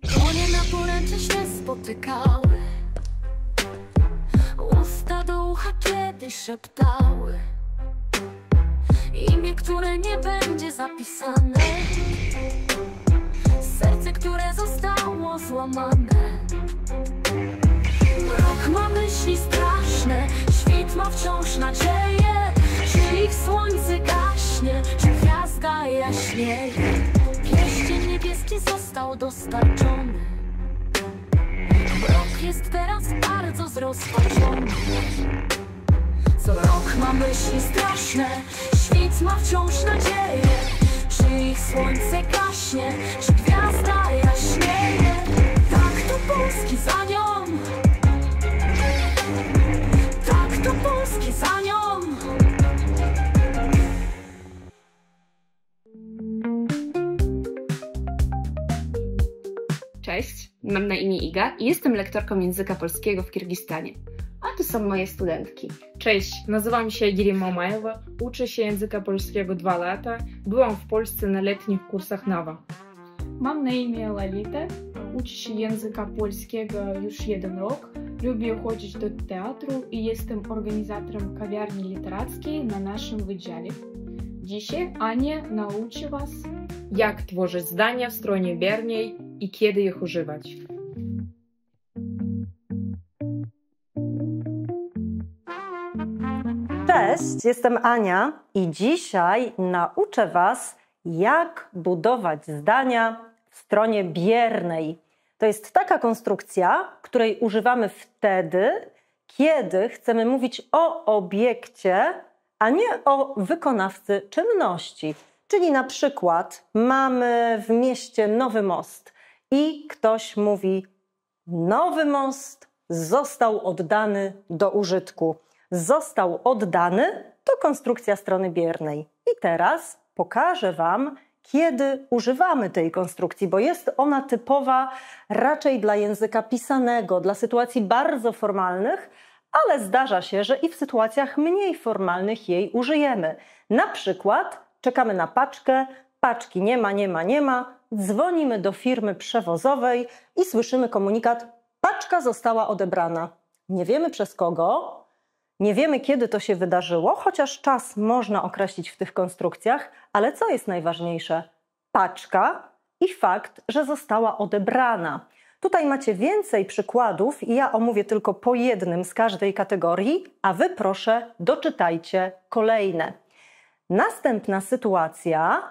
Dłonie na poręcze się spotykały, usta do ucha kiedyś szeptały imię, które nie będzie zapisane, serce, które zostało złamane. Rok ma myśli straszne, świt ma wciąż nadzieję. Czy ich słońce gaśnie, czy gwiazda jaśnieje? Pierścień niebieski został dostarczony. Rok jest teraz bardzo zrozpaczony. Co rok ma myśli straszne, świt ma wciąż nadzieję. Czy ich słońce gaśnie, czy gwiazda jaśnieje? Tak to Polski za nią, tak to Polski za nią. Cześć, mam na imię Iga i jestem lektorką języka polskiego w Kirgistanie. A tu są moje studentki. Cześć, nazywam się Irina Mamajewa, uczę się języka polskiego 2 lata, byłam w Polsce na letnich kursach NAWA. Mam na imię Lalita, uczę się języka polskiego już 1 rok, lubię chodzić do teatru i jestem organizatorem kawiarni literackiej na naszym wydziale. Dzisiaj Ania nauczy Was, Jak tworzyć zdania w stronie biernej i kiedy ich używać. Cześć, jestem Ania i dzisiaj nauczę Was, jak budować zdania w stronie biernej. To jest taka konstrukcja, której używamy wtedy, kiedy chcemy mówić o obiekcie, a nie o wykonawcy czynności. Czyli na przykład mamy w mieście nowy most i ktoś mówi: nowy most został oddany do użytku. Został oddany to konstrukcja strony biernej. I teraz pokażę Wam, kiedy używamy tej konstrukcji, bo jest ona typowa raczej dla języka pisanego, dla sytuacji bardzo formalnych, ale zdarza się, że i w sytuacjach mniej formalnych jej użyjemy. Na przykład czekamy na paczkę, paczki nie ma, nie ma, nie ma, dzwonimy do firmy przewozowej i słyszymy komunikat: paczka została odebrana. Nie wiemy przez kogo, nie wiemy kiedy to się wydarzyło, chociaż czas można określić w tych konstrukcjach, ale co jest najważniejsze? Paczka i fakt, że została odebrana. Tutaj macie więcej przykładów i ja omówię tylko po jednym z każdej kategorii, a Wy proszę doczytajcie kolejne. Następna sytuacja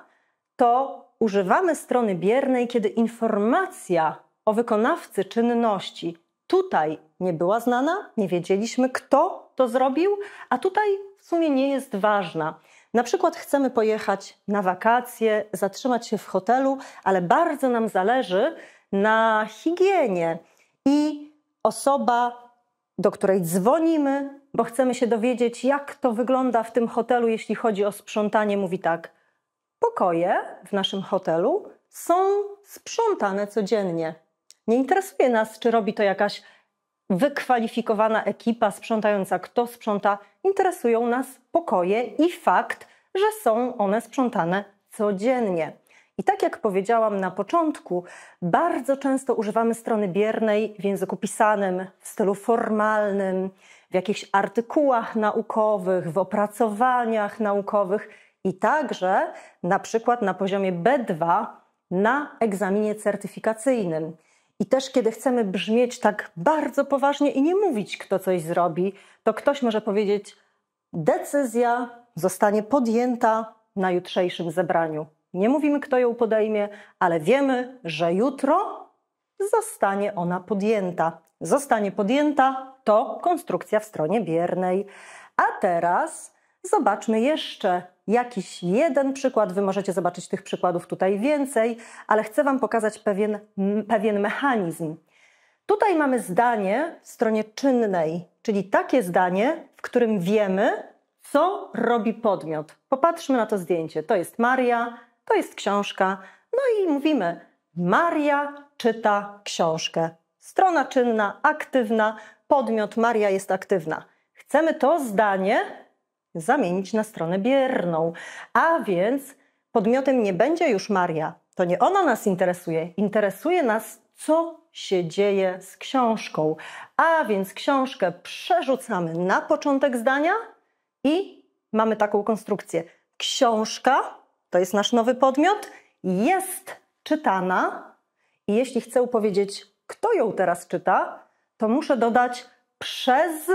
to używamy strony biernej, kiedy informacja o wykonawcy czynności tutaj nie była znana, nie wiedzieliśmy, kto to zrobił, a tutaj w sumie nie jest ważna. Na przykład chcemy pojechać na wakacje, zatrzymać się w hotelu, ale bardzo nam zależy na higienie i osoba, do której dzwonimy, bo chcemy się dowiedzieć, jak to wygląda w tym hotelu, jeśli chodzi o sprzątanie, mówi tak: pokoje w naszym hotelu są sprzątane codziennie. Nie interesuje nas, czy robi to jakaś wykwalifikowana ekipa sprzątająca, kto sprząta. Interesują nas pokoje i fakt, że są one sprzątane codziennie. I tak jak powiedziałam na początku, bardzo często używamy strony biernej w języku pisanym, w stylu formalnym, w jakichś artykułach naukowych, w opracowaniach naukowych i także na przykład na poziomie B2 na egzaminie certyfikacyjnym. I też kiedy chcemy brzmieć tak bardzo poważnie i nie mówić, kto coś zrobi, to ktoś może powiedzieć: decyzja zostanie podjęta na jutrzejszym zebraniu. Nie mówimy, kto ją podejmie, ale wiemy, że jutro zostanie ona podjęta. Zostanie podjęta to konstrukcja w stronie biernej. A teraz zobaczmy jeszcze jakiś jeden przykład. Wy możecie zobaczyć tych przykładów tutaj więcej, ale chcę Wam pokazać pewien mechanizm. Tutaj mamy zdanie w stronie czynnej, czyli takie zdanie, w którym wiemy, co robi podmiot. Popatrzmy na to zdjęcie. To jest Maria, to jest książka. No i mówimy: Maria czyta książkę. Strona czynna, aktywna, podmiot Maria jest aktywna. Chcemy to zdanie zamienić na stronę bierną. A więc podmiotem nie będzie już Maria. To nie ona nas interesuje. Interesuje nas, co się dzieje z książką. A więc książkę przerzucamy na początek zdania i mamy taką konstrukcję. Książka, to jest nasz nowy podmiot, jest czytana i jeśli chcę powiedzieć, kto ją teraz czyta, to muszę dodać przez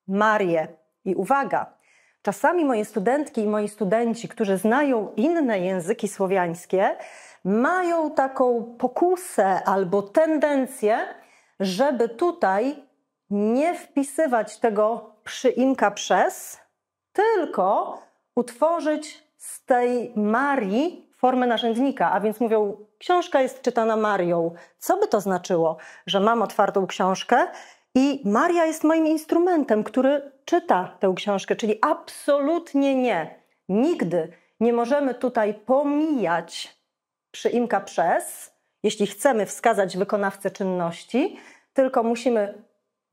Marię. I uwaga, czasami moje studentki i moi studenci, którzy znają inne języki słowiańskie, mają taką pokusę albo tendencję, żeby tutaj nie wpisywać tego przyimka przez, tylko utworzyć z tej Marii formę narzędnika, a więc mówią, książka jest czytana Marią. Co by to znaczyło? Że mam otwartą książkę i Maria jest moim instrumentem, który czyta tę książkę, czyli absolutnie nie. Nigdy nie możemy tutaj pomijać przyimka przez, jeśli chcemy wskazać wykonawcę czynności, tylko musimy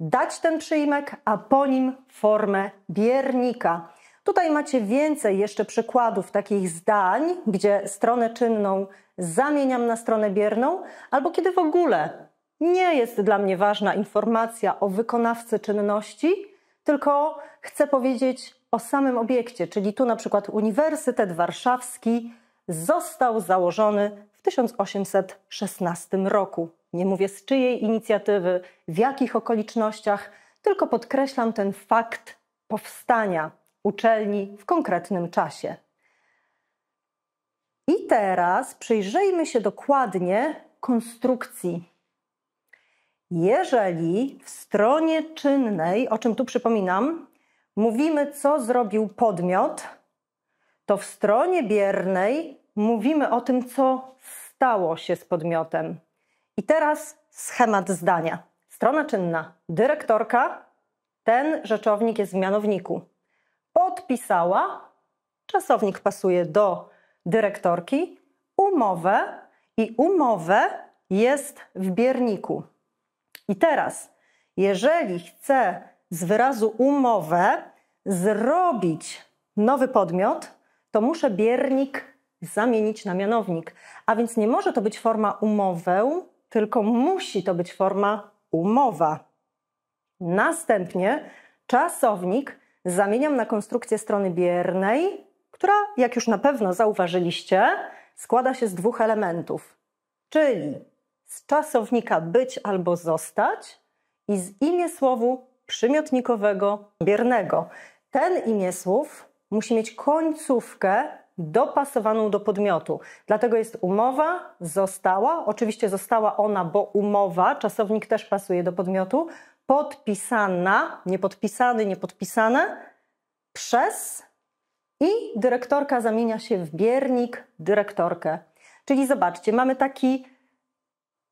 dać ten przyimek, a po nim formę biernika. Tutaj macie więcej jeszcze przykładów takich zdań, gdzie stronę czynną zamieniam na stronę bierną, albo kiedy w ogóle nie jest dla mnie ważna informacja o wykonawcy czynności, tylko chcę powiedzieć o samym obiekcie, czyli tu na przykład Uniwersytet Warszawski został założony w 1816 roku. Nie mówię z czyjej inicjatywy, w jakich okolicznościach, tylko podkreślam ten fakt powstania uczelni w konkretnym czasie. I teraz przyjrzyjmy się dokładnie konstrukcji. Jeżeli w stronie czynnej, o czym tu przypominam, mówimy, co zrobił podmiot, to w stronie biernej mówimy o tym, co stało się z podmiotem. I teraz schemat zdania. Strona czynna. Dyrektorka, ten rzeczownik jest w mianowniku. Podpisała, czasownik pasuje do dyrektorki, umowę i umowę jest w bierniku. I teraz, jeżeli chcę z wyrazu umowę zrobić nowy podmiot, to muszę biernik zamienić na mianownik. A więc nie może to być forma umowę, tylko musi to być forma umowa. Następnie czasownik zamieniam na konstrukcję strony biernej, która, jak już na pewno zauważyliście, składa się z dwóch elementów, czyli z czasownika być albo zostać i z imiesłowu przymiotnikowego biernego. Ten imiesłów musi mieć końcówkę dopasowaną do podmiotu. Dlatego jest umowa, została. Oczywiście została ona, bo umowa, czasownik też pasuje do podmiotu. Podpisana, nie podpisany, nie podpisane, przez i dyrektorka zamienia się w biernik, dyrektorkę. Czyli zobaczcie, mamy taki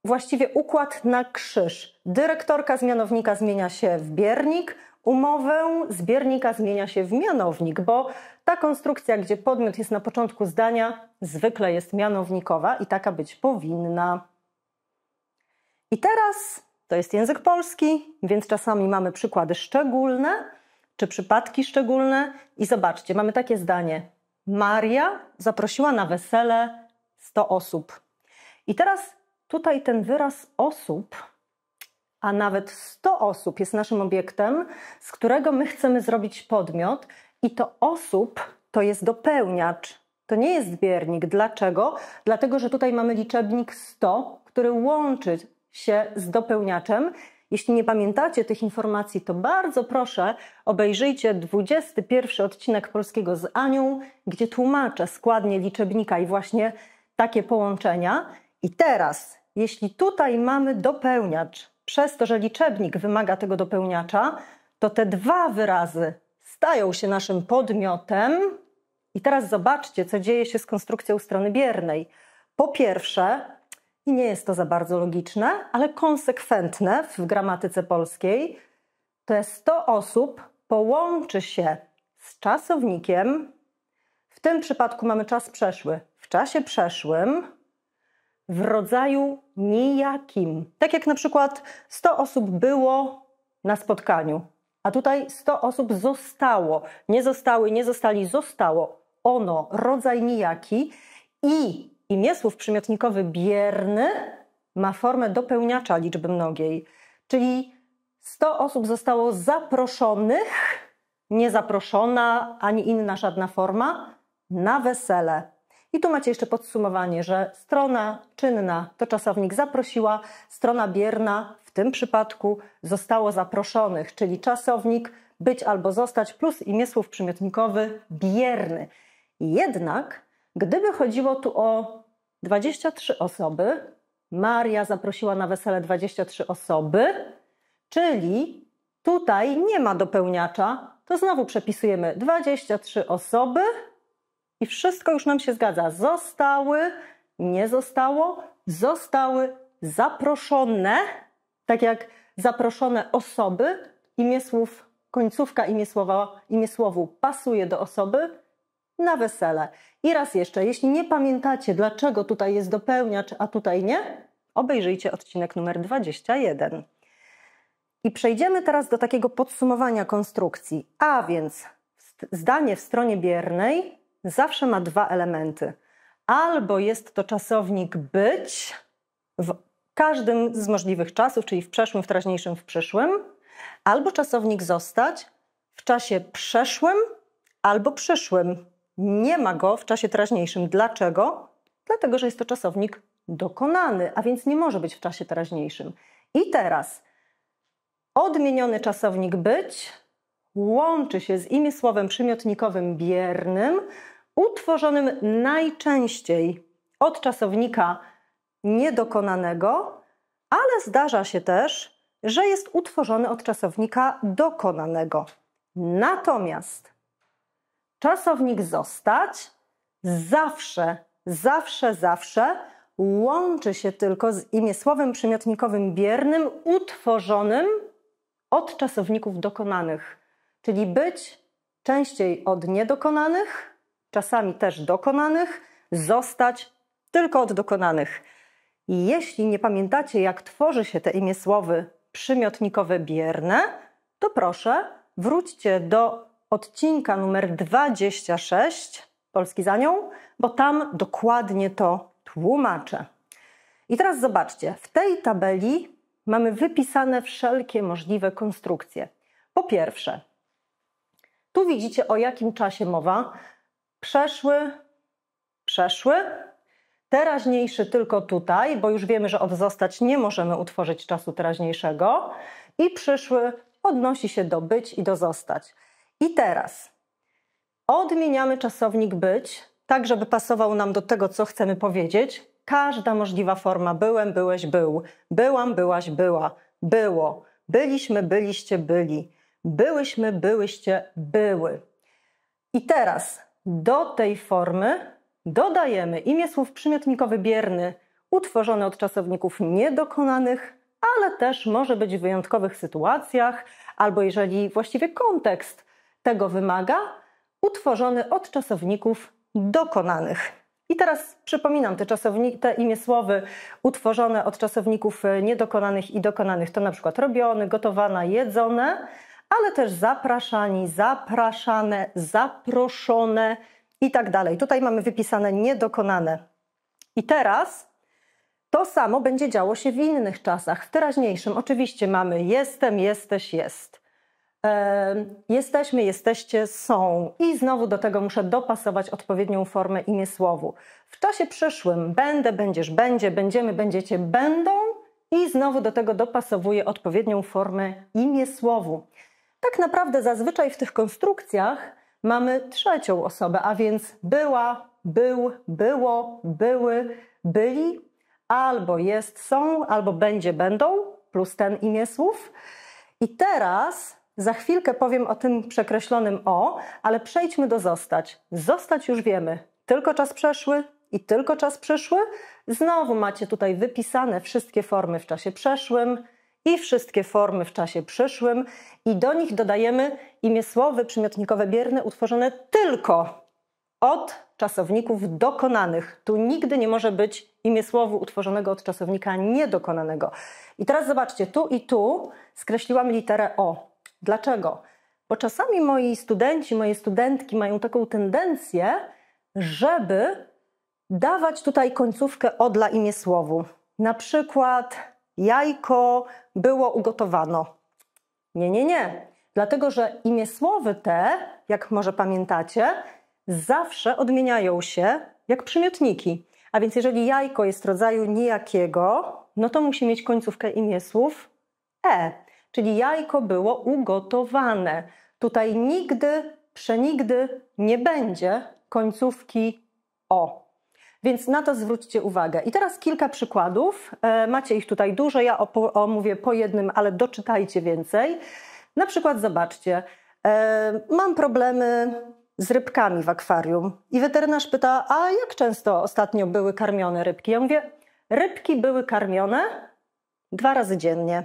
właściwie układ na krzyż. Dyrektorka z mianownika zmienia się w biernik, umowę z biernika zmienia się w mianownik, bo ta konstrukcja, gdzie podmiot jest na początku zdania, zwykle jest mianownikowa i taka być powinna. I teraz to jest język polski, więc czasami mamy przykłady szczególne czy przypadki szczególne i zobaczcie, mamy takie zdanie. Maria zaprosiła na wesele 100 osób. I teraz tutaj ten wyraz osób, a nawet 100 osób jest naszym obiektem, z którego my chcemy zrobić podmiot i to osób to jest dopełniacz. To nie jest biernik. Dlaczego? Dlatego, że tutaj mamy liczebnik 100, który łączy się z dopełniaczem. Jeśli nie pamiętacie tych informacji, to bardzo proszę, obejrzyjcie 21 odcinek Polskiego z Anią, gdzie tłumaczę składnie liczebnika i właśnie takie połączenia. I teraz, jeśli tutaj mamy dopełniacz, przez to, że liczebnik wymaga tego dopełniacza, to te dwa wyrazy stają się naszym podmiotem. I teraz zobaczcie, co dzieje się z konstrukcją strony biernej. Po pierwsze, i nie jest to za bardzo logiczne, ale konsekwentne w gramatyce polskiej, te 100 osób połączy się z czasownikiem. W tym przypadku mamy czas przeszły. W czasie przeszłym w rodzaju nijakim. Tak jak na przykład 100 osób było na spotkaniu. A tutaj 100 osób zostało. Nie zostały, nie zostali, zostało. Ono, rodzaj nijaki i imiesłów przymiotnikowy bierny ma formę dopełniacza liczby mnogiej. Czyli 100 osób zostało zaproszonych, nie zaproszona, ani inna żadna forma, na wesele. I tu macie jeszcze podsumowanie, że strona czynna to czasownik zaprosiła, strona bierna w tym przypadku zostało zaproszonych, czyli czasownik być albo zostać plus imiesłów przymiotnikowy bierny. Jednak gdyby chodziło tu o 23 osoby, Maria zaprosiła na wesele 23 osoby, czyli tutaj nie ma dopełniacza, to znowu przepisujemy 23 osoby i wszystko już nam się zgadza. Zostały, nie zostało, zostały zaproszone, tak jak zaproszone osoby, imiesłów, końcówka imiesłowu pasuje do osoby, na wesele. I raz jeszcze, jeśli nie pamiętacie, dlaczego tutaj jest dopełniacz, a tutaj nie, obejrzyjcie odcinek numer 21. I przejdziemy teraz do takiego podsumowania konstrukcji. A więc zdanie w stronie biernej zawsze ma dwa elementy. Albo jest to czasownik być w każdym z możliwych czasów, czyli w przeszłym, w teraźniejszym, w przyszłym, albo czasownik zostać w czasie przeszłym albo przyszłym. Nie ma go w czasie teraźniejszym. Dlaczego? Dlatego, że jest to czasownik dokonany, a więc nie może być w czasie teraźniejszym. I teraz odmieniony czasownik być łączy się z imiesłowem przymiotnikowym biernym, utworzonym najczęściej od czasownika niedokonanego, ale zdarza się też, że jest utworzony od czasownika dokonanego. Natomiast czasownik zostać zawsze łączy się tylko z imiesłowem przymiotnikowym biernym utworzonym od czasowników dokonanych. Czyli być częściej od niedokonanych, czasami też dokonanych, zostać tylko od dokonanych. I jeśli nie pamiętacie, jak tworzy się te imiesłowy przymiotnikowe bierne, to proszę, wróćcie do odcinka numer 26, Polski za nią, bo tam dokładnie to tłumaczę. I teraz zobaczcie, w tej tabeli mamy wypisane wszelkie możliwe konstrukcje. Po pierwsze, tu widzicie, o jakim czasie mowa. Przeszły, teraźniejszy tylko tutaj, bo już wiemy, że od zostać nie możemy utworzyć czasu teraźniejszego, i przyszły odnosi się do być i do zostać. I teraz odmieniamy czasownik być, tak żeby pasował nam do tego, co chcemy powiedzieć. Każda możliwa forma: byłem, byłeś, był, byłam, byłaś, była, było, byliśmy, byliście, byli, byłyśmy, byłyście, były. I teraz do tej formy dodajemy imiesłów przymiotnikowy bierny utworzony od czasowników niedokonanych, ale też może być w wyjątkowych sytuacjach, albo jeżeli właściwie kontekst tego wymaga, utworzony od czasowników dokonanych. I teraz przypominam, te imiesłowy utworzone od czasowników niedokonanych i dokonanych to na przykład robiony, gotowana, jedzone, ale też zapraszani, zapraszane, zaproszone i tak dalej. Tutaj mamy wypisane niedokonane. I teraz to samo będzie działo się w innych czasach. W teraźniejszym oczywiście mamy jestem, jesteś, jest. Jesteśmy, jesteście, są. I znowu do tego muszę dopasować odpowiednią formę imiesłowu. W czasie przyszłym będę, będziesz, będzie, będziemy, będziecie, będą. I znowu do tego dopasowuję odpowiednią formę imiesłowu. Tak naprawdę zazwyczaj w tych konstrukcjach mamy trzecią osobę, a więc była, był, było, były, byli, albo jest, są, albo będzie, będą, plus ten imiesłów. I teraz za chwilkę powiem o tym przekreślonym o, ale przejdźmy do zostać. Zostać już wiemy, tylko czas przeszły i tylko czas przyszły. Znowu macie tutaj wypisane wszystkie formy w czasie przeszłym i wszystkie formy w czasie przyszłym i do nich dodajemy imiesłowy przymiotnikowe bierne utworzone tylko od czasowników dokonanych. Tu nigdy nie może być imiesłowu utworzonego od czasownika niedokonanego. I teraz zobaczcie, tu i tu skreśliłam literę o. Dlaczego? Bo czasami moi studenci, moje studentki mają taką tendencję, żeby dawać tutaj końcówkę o dla imiesłowu. Na przykład jajko było ugotowano. Nie. Dlatego, że imiesłowy te, jak może pamiętacie, zawsze odmieniają się jak przymiotniki. A więc jeżeli jajko jest rodzaju nijakiego, no to musi mieć końcówkę imiesłów e. Czyli jajko było ugotowane. Tutaj nigdy, przenigdy nie będzie końcówki o. Więc na to zwróćcie uwagę. I teraz kilka przykładów. Macie ich tutaj dużo, ja omówię po jednym, ale doczytajcie więcej. Na przykład zobaczcie, mam problemy z rybkami w akwarium i weterynarz pyta, a jak często ostatnio były karmione rybki? Ja mówię, rybki były karmione 2 razy dziennie.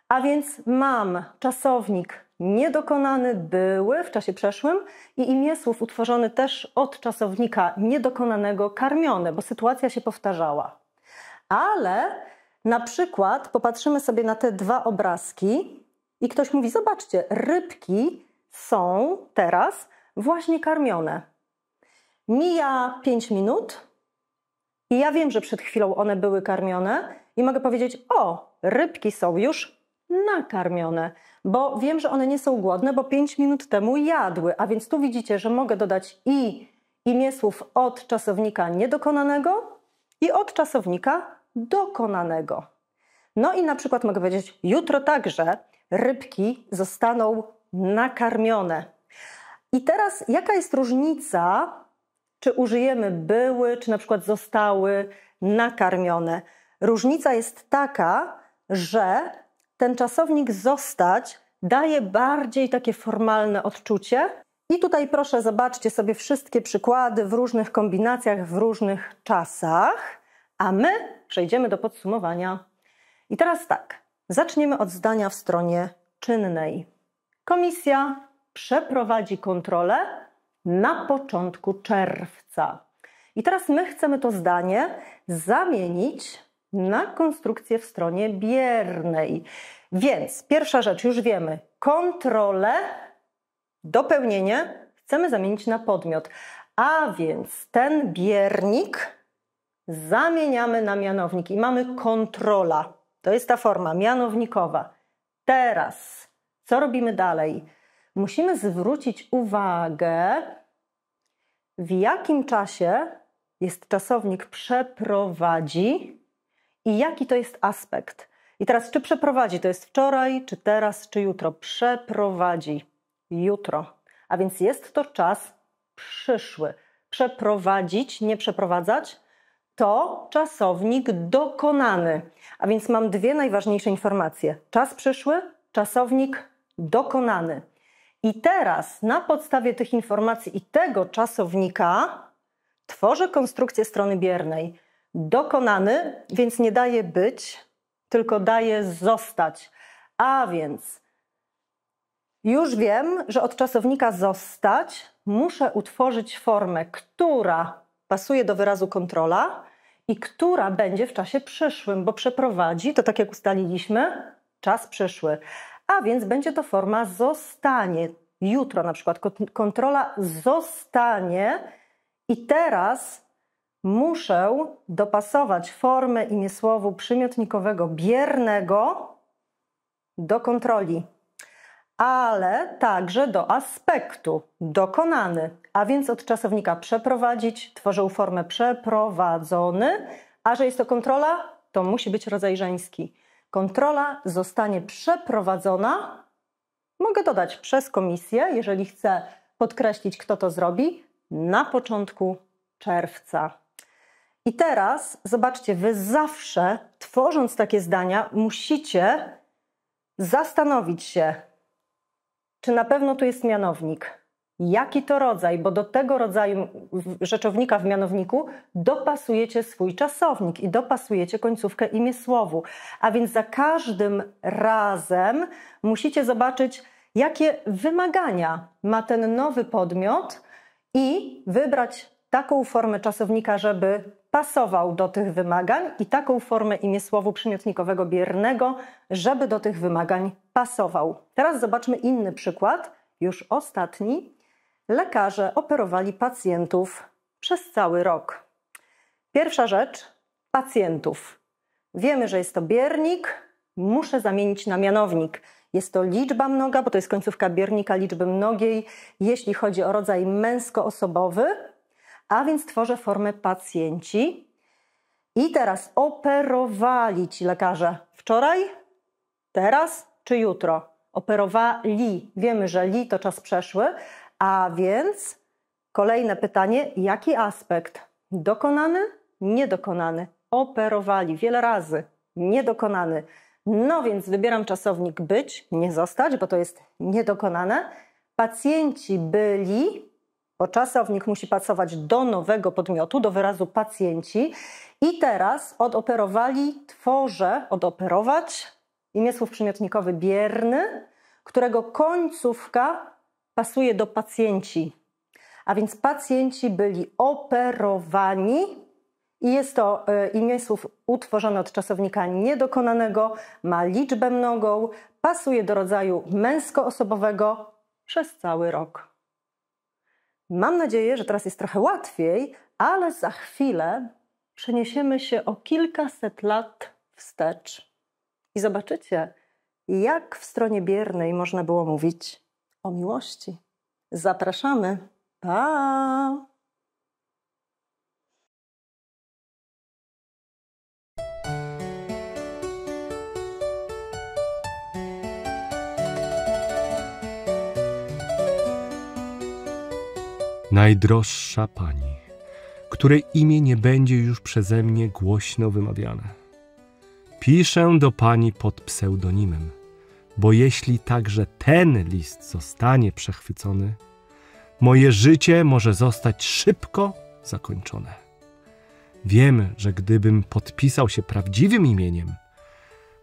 A więc mam czasownik niedokonany były w czasie przeszłym i imiesłów utworzony też od czasownika niedokonanego karmione, bo sytuacja się powtarzała. Ale na przykład popatrzymy sobie na te 2 obrazki i ktoś mówi, zobaczcie, rybki są teraz właśnie karmione. Mija 5 minut i ja wiem, że przed chwilą one były karmione i mogę powiedzieć, o, rybki są już nakarmione, bo wiem, że one nie są głodne, bo 5 minut temu jadły. A więc tu widzicie, że mogę dodać i imiesłów od czasownika niedokonanego i od czasownika dokonanego. No i na przykład mogę powiedzieć, jutro także rybki zostaną nakarmione. I teraz jaka jest różnica, czy użyjemy były, czy na przykład zostały nakarmione? Różnica jest taka, że ten czasownik zostać daje bardziej takie formalne odczucie. I tutaj proszę zobaczcie sobie wszystkie przykłady w różnych kombinacjach, w różnych czasach, a my przejdziemy do podsumowania. I teraz tak, zaczniemy od zdania w stronie czynnej. Komisja przeprowadzi kontrolę na początku czerwca. I teraz my chcemy to zdanie zamienić na konstrukcję w stronie biernej. Więc pierwsza rzecz, już wiemy, kontrolę, dopełnienie chcemy zamienić na podmiot. A więc ten biernik zamieniamy na mianownik i mamy kontrola. To jest ta forma mianownikowa. Teraz, co robimy dalej? Musimy zwrócić uwagę, w jakim czasie jest czasownik przeprowadzi i jaki to jest aspekt. I teraz, czy przeprowadzi to jest wczoraj, czy teraz, czy jutro? Przeprowadzi jutro. A więc jest to czas przyszły. Przeprowadzić, nie przeprowadzać, to czasownik dokonany. A więc mam 2 najważniejsze informacje. Czas przyszły, czasownik dokonany. I teraz na podstawie tych informacji i tego czasownika tworzę konstrukcję strony biernej. Dokonany, więc nie daje być, tylko daje zostać. A więc już wiem, że od czasownika zostać muszę utworzyć formę, która pasuje do wyrazu kontrola i która będzie w czasie przyszłym, bo przeprowadzi, to tak jak ustaliliśmy, czas przyszły. A więc będzie to forma zostanie. Jutro na przykład kontrola zostanie i teraz muszę dopasować formę imiesłowu przymiotnikowego biernego do kontroli, ale także do aspektu dokonany, a więc od czasownika przeprowadzić tworzę formę przeprowadzony, a że jest to kontrola, to musi być rodzaj żeński. Kontrola zostanie przeprowadzona, mogę dodać przez komisję, jeżeli chcę podkreślić, kto to zrobi, na początku czerwca. I teraz zobaczcie, wy zawsze tworząc takie zdania musicie zastanowić się, czy na pewno tu jest mianownik. Jaki to rodzaj, bo do tego rodzaju rzeczownika w mianowniku dopasujecie swój czasownik i dopasujecie końcówkę imiesłowu. A więc za każdym razem musicie zobaczyć, jakie wymagania ma ten nowy podmiot i wybrać taką formę czasownika, żeby pasował do tych wymagań i taką formę imiesłowu przymiotnikowego biernego, żeby do tych wymagań pasował. Teraz zobaczmy inny przykład, już ostatni. Lekarze operowali pacjentów przez cały rok. Pierwsza rzecz, pacjentów. Wiemy, że jest to biernik, muszę zamienić na mianownik. Jest to liczba mnoga, bo to jest końcówka biernika liczby mnogiej, jeśli chodzi o rodzaj męskoosobowy, a więc tworzę formę pacjenci. I teraz operowali ci lekarze wczoraj, teraz czy jutro? Operowali. Wiemy, że li to czas przeszły, a więc kolejne pytanie, jaki aspekt? Dokonany, niedokonany. Operowali wiele razy, niedokonany. No więc wybieram czasownik być, nie zostać, bo to jest niedokonane. Pacjenci byli, bo czasownik musi pasować do nowego podmiotu, do wyrazu pacjenci. I teraz odoperowali tworzę, odoperować, imiesłów przymiotnikowy bierny, którego końcówka pasuje do pacjenci. A więc pacjenci byli operowani i jest to imiesłów utworzony od czasownika niedokonanego, ma liczbę mnogą, pasuje do rodzaju męskoosobowego przez cały rok. Mam nadzieję, że teraz jest trochę łatwiej, ale za chwilę przeniesiemy się o kilkaset lat wstecz i zobaczycie, jak w stronie biernej można było mówić o miłości. Zapraszamy. Pa! Najdroższa Pani, której imię nie będzie już przeze mnie głośno wymawiane. Piszę do Pani pod pseudonimem, bo jeśli także ten list zostanie przechwycony, moje życie może zostać szybko zakończone. Wiem, że gdybym podpisał się prawdziwym imieniem,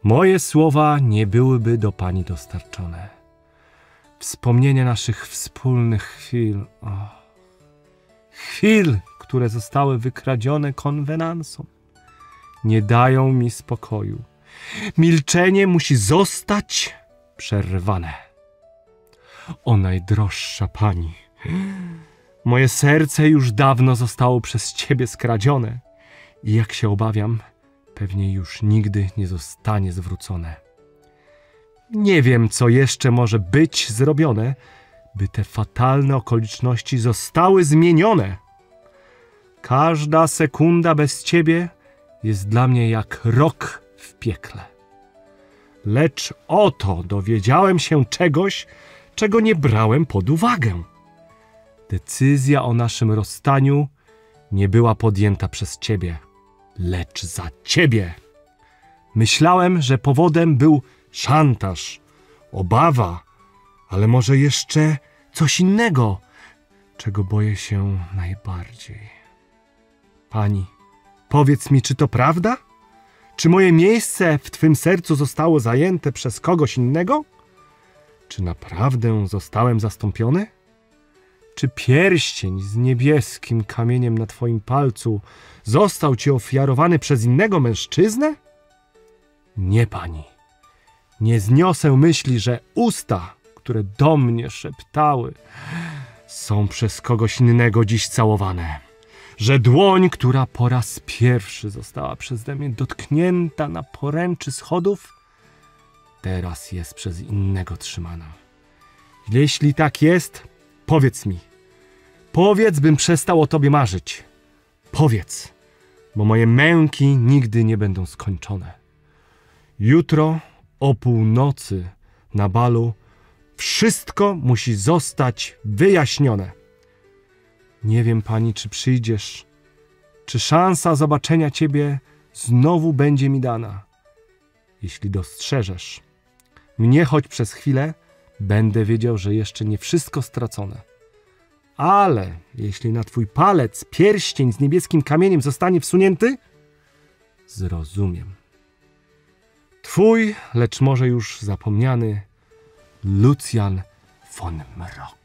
moje słowa nie byłyby do Pani dostarczone. Wspomnienia naszych wspólnych chwil, chwil, które zostały wykradzione konwenansą, nie dają mi spokoju. Milczenie musi zostać przerwane. O najdroższa Pani, moje serce już dawno zostało przez Ciebie skradzione i jak się obawiam, pewnie już nigdy nie zostanie zwrócone. Nie wiem, co jeszcze może być zrobione, by te fatalne okoliczności zostały zmienione. Każda sekunda bez Ciebie jest dla mnie jak rok w piekle. Lecz oto dowiedziałem się czegoś, czego nie brałem pod uwagę. Decyzja o naszym rozstaniu nie była podjęta przez Ciebie, lecz za Ciebie. Myślałem, że powodem był szantaż, obawa, ale może jeszcze coś innego, czego boję się najbardziej. Pani, powiedz mi, czy to prawda? Czy moje miejsce w Twym sercu zostało zajęte przez kogoś innego? Czy naprawdę zostałem zastąpiony? Czy pierścień z niebieskim kamieniem na Twoim palcu został Ci ofiarowany przez innego mężczyznę? Nie, Pani. Nie zniosę myśli, że usta, które do mnie szeptały, są przez kogoś innego dziś całowane. Że dłoń, która po raz pierwszy została przeze mnie dotknięta na poręczy schodów, teraz jest przez innego trzymana. Jeśli tak jest, powiedz mi. Powiedz, bym przestał o Tobie marzyć. Powiedz, bo moje męki nigdy nie będą skończone. Jutro o północy na balu wszystko musi zostać wyjaśnione. Nie wiem, Pani, czy przyjdziesz, czy szansa zobaczenia Ciebie znowu będzie mi dana. Jeśli dostrzeżesz mnie choć przez chwilę, będę wiedział, że jeszcze nie wszystko stracone. Ale jeśli na Twój palec pierścień z niebieskim kamieniem zostanie wsunięty, zrozumiem. Twój, lecz może już zapomniany, Lucjan von Mrock.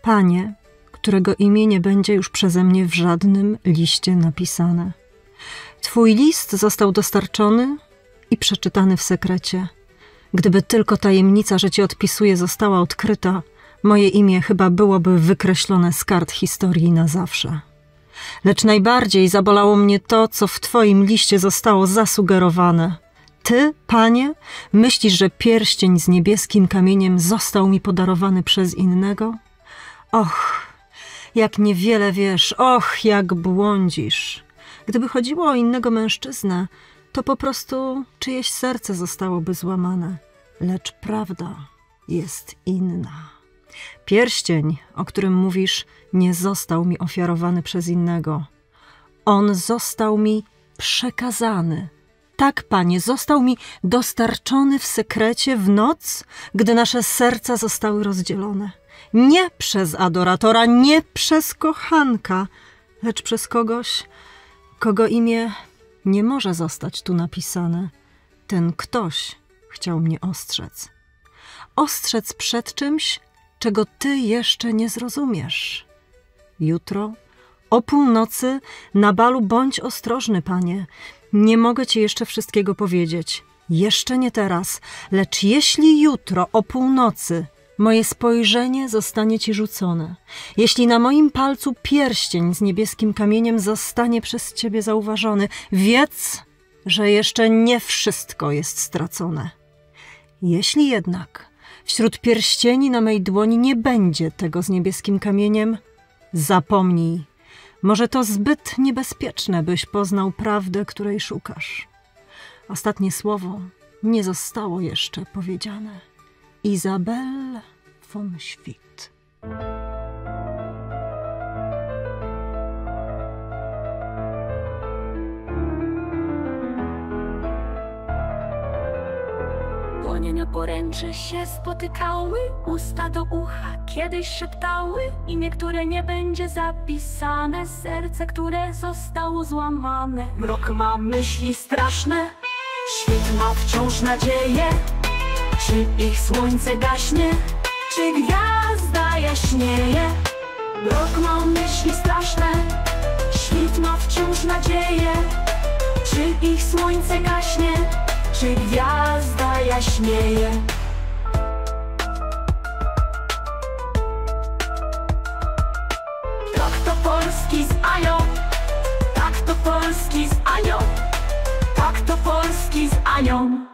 Panie, którego imię nie będzie już przeze mnie w żadnym liście napisane. Twój list został dostarczony i przeczytany w sekrecie. Gdyby tylko tajemnica, że Cię odpisuję, została odkryta, moje imię chyba byłoby wykreślone z kart historii na zawsze. Lecz najbardziej zabolało mnie to, co w Twoim liście zostało zasugerowane. Ty, Panie, myślisz, że pierścień z niebieskim kamieniem został mi podarowany przez innego? Och, jak niewiele wiesz, och, jak błądzisz. Gdyby chodziło o innego mężczyznę, to po prostu czyjeś serce zostałoby złamane. Lecz prawda jest inna. Pierścień, o którym mówisz, nie został mi ofiarowany przez innego. On został mi przekazany. Tak, Panie, został mi dostarczony w sekrecie w noc, gdy nasze serca zostały rozdzielone. Nie przez adoratora, nie przez kochanka, lecz przez kogoś, kogo imię nie może zostać tu napisane. Ten ktoś chciał mnie ostrzec. Ostrzec przed czymś, czego ty jeszcze nie zrozumiesz. Jutro, o północy, na balu bądź ostrożny, Panie. Nie mogę ci jeszcze wszystkiego powiedzieć. Jeszcze nie teraz, lecz jeśli jutro o północy moje spojrzenie zostanie ci rzucone, jeśli na moim palcu pierścień z niebieskim kamieniem zostanie przez ciebie zauważony, wiedz, że jeszcze nie wszystko jest stracone. Jeśli jednak wśród pierścieni na mej dłoni nie będzie tego z niebieskim kamieniem, zapomnij. Może to zbyt niebezpieczne, byś poznał prawdę, której szukasz. Ostatnie słowo nie zostało jeszcze powiedziane. Isabel von Schwitt. Płomienia poręcze się spotykały, usta do ucha kiedyś szeptały. Imię, które nie będzie zapisane, serce, które zostało złamane. Mrok ma myśli straszne, świt ma wciąż nadzieję. Czy ich słońce gaśnie, czy gwiazda jaśnieje? Mrok ma myśli straszne, świt ma wciąż nadzieję. Czy ich słońce gaśnie, czy gwiazda jaśnieje? Tak to Polski z Anią, tak to Polski z Anią, tak to Polski z Anią.